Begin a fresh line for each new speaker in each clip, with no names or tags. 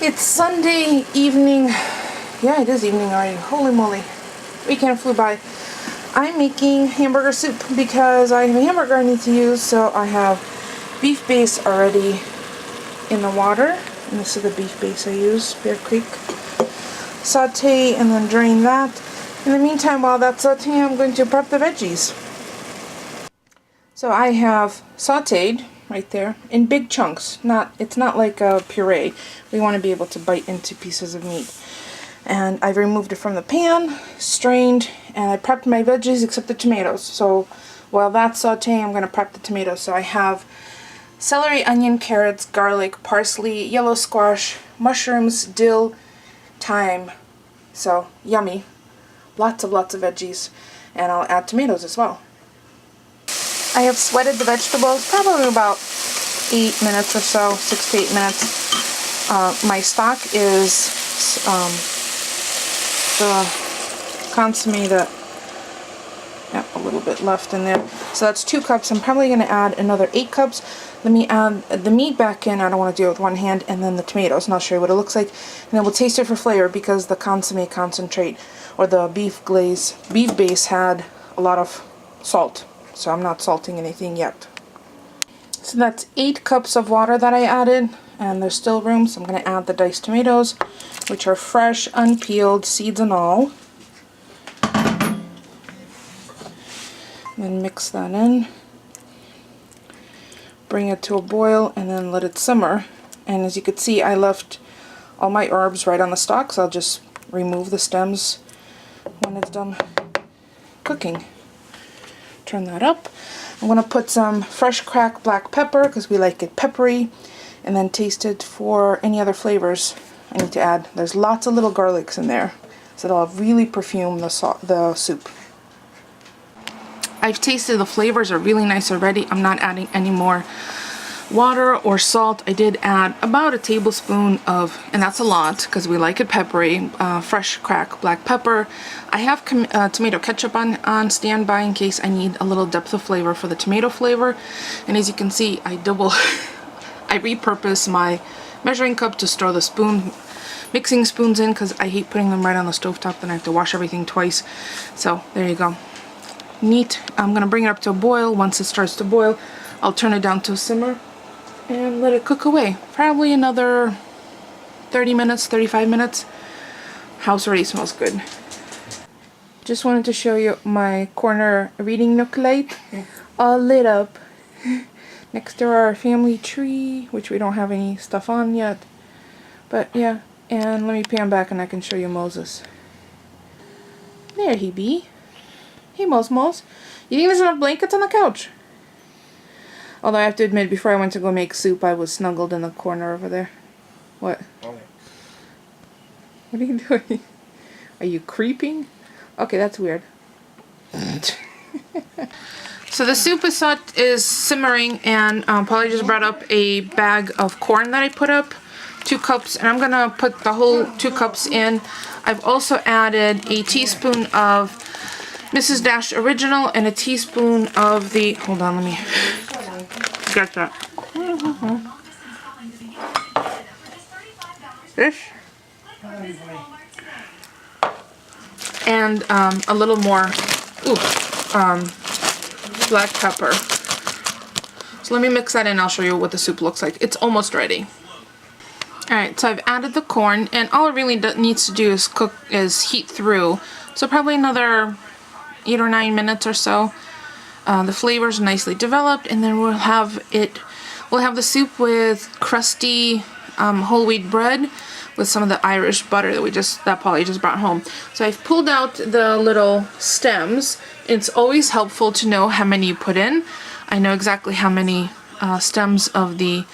It's Sunday evening. Yeah, it is evening already. Holy moly. Weekend flew by. I'm making hamburger soup because I have a hamburger I need to use, so I have beef base already in the water. And this is the beef base I use, Bear Creek. Saute and then drain that. In the meantime, while that's sauteing, I'm going to prep the veggies. So I have sauteed right there in big chunks. It's not like a puree. We want to be able to bite into pieces of meat. And I've removed it from the pan, strained, and I prepped my veggies except the tomatoes. So while that's sauteing, I'm going to prep the tomatoes. So I have celery, onion, carrots, garlic, parsley, yellow squash, mushrooms, dill, thyme. So yummy. Lots of veggies. And I'll add tomatoes as well. I have sweated the vegetables probably about 8 minutes or so, 6 to 8 minutes. My stock is the consomme that, yeah, a little bit left in there. So that's 2 cups. I'm probably going to add another 8 cups. Let me add the meat back in. I don't want to do it with one hand, and then the tomatoes, and I'll show you what it looks like. And then we'll taste it for flavor because the consomme concentrate or the beef base had a lot of salt. So I'm not salting anything yet. So that's 8 cups of water that I added, and there's still room, so I'm going to add the diced tomatoes, which are fresh, unpeeled, seeds and all. And then mix that in. Bring it to a boil and then let it simmer. And as you can see, I left all my herbs right on the stalk, so I'll just remove the stems when it's done cooking. Turn that up. I'm going to put some fresh cracked black pepper because we like it peppery, and then taste it for any other flavors I need to add. There's lots of little garlics in there, so it'll really perfume the soup. I've tasted the flavors are really nice already. I'm not adding any more water or salt. I did add about a tablespoon of, and that's a lot because we like it peppery, fresh cracked black pepper. I have tomato ketchup on standby in case I need a little depth of flavor for the tomato flavor. And as you can see, I repurpose my measuring cup to store the mixing spoons in because I hate putting them right on the stovetop, then I have to wash everything twice. So there you go. Neat. I'm going to bring it up to a boil. Once it starts to boil, I'll turn it down to a simmer and let it cook away. Probably another 30 minutes, 35 minutes. House already smells good. Just wanted to show you my corner reading nook light. All lit up. Next to our family tree, which we don't have any stuff on yet. But yeah, and let me pan back and I can show you Moses. There he be. Hey Mos. You think there's enough blankets on the couch? Although I have to admit, before I went to go make soup, I was snuggled in the corner over there. What? Oh. What are you doing? Are you creeping? Okay, that's weird. So the soup is simmering, and Polly just brought up a bag of corn that I put up. 2 cups, and I'm going to put the whole 2 cups in. I've also added a teaspoon of Mrs. Dash Original and a teaspoon of the, hold on, let me get that. This. And a little more black pepper. So let me mix that in. I'll show you what the soup looks like. It's almost ready. Alright, so I've added the corn, and all it really needs to do is heat through. So probably another 8 or 9 minutes or so. The flavor's nicely developed, and then we'll have the soup with crusty whole wheat bread with some of the Irish butter that Polly just brought home. So I've pulled out the little stems. It's always helpful to know how many you put in. I know exactly how many stems of the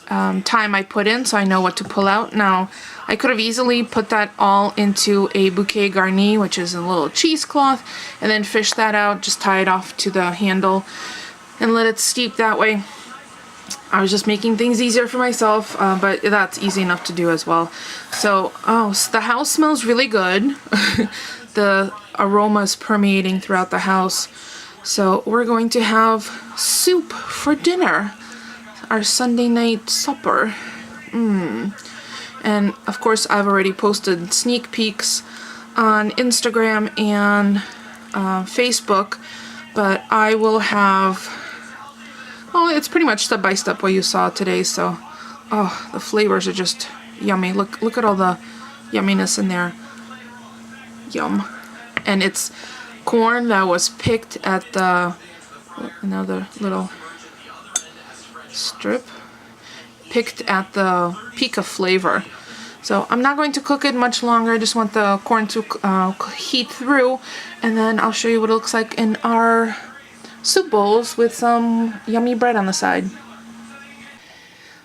thyme I put in, so I know what to pull out. Now, I could have easily put that all into a bouquet garni, which is a little cheesecloth, and then fish that out, just tie it off to the handle, and let it steep that way. I was just making things easier for myself, but that's easy enough to do as well. So the house smells really good. The aroma is permeating throughout the house. So we're going to have soup for dinner. Our Sunday night supper. And And of course I've already posted sneak peeks on Instagram and Facebook, but I will have, well, it's pretty much step by step what you saw today. So, oh, the flavors are just yummy. Look at all the yumminess in there. Yum. And it's corn that was picked at the, another little strip, picked at the peak of flavor. So I'm not going to cook it much longer. I just want the corn to heat through, and then I'll show you what it looks like in our soup bowls with some yummy bread on the side.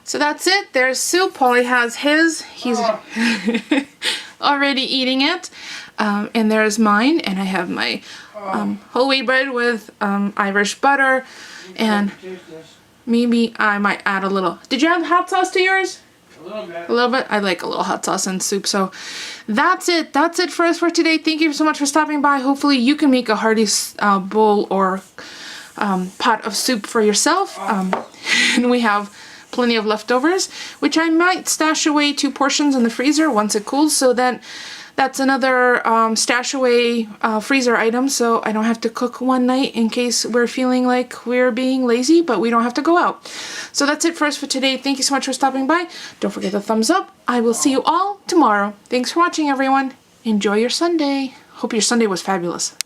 So that's it. There's soup. Paulie has his. He's already eating it. And there's mine, and I have my whole wheat bread with Irish butter, and maybe I might add a little. Did you add hot sauce to yours?
A little bit.
A little bit? I like a little hot sauce in soup. So that's it. That's it for us for today. Thank you so much for stopping by. Hopefully you can make a hearty bowl or pot of soup for yourself. And we have plenty of leftovers, which I might stash away 2 portions in the freezer once it cools, so that that's another stash away freezer item, so I don't have to cook one night in case we're feeling like we're being lazy, but we don't have to go out. So that's it for us for today. Thank you so much for stopping by. Don't forget the thumbs up. I will see you all tomorrow. Thanks for watching, everyone. Enjoy your Sunday. Hope your Sunday was fabulous.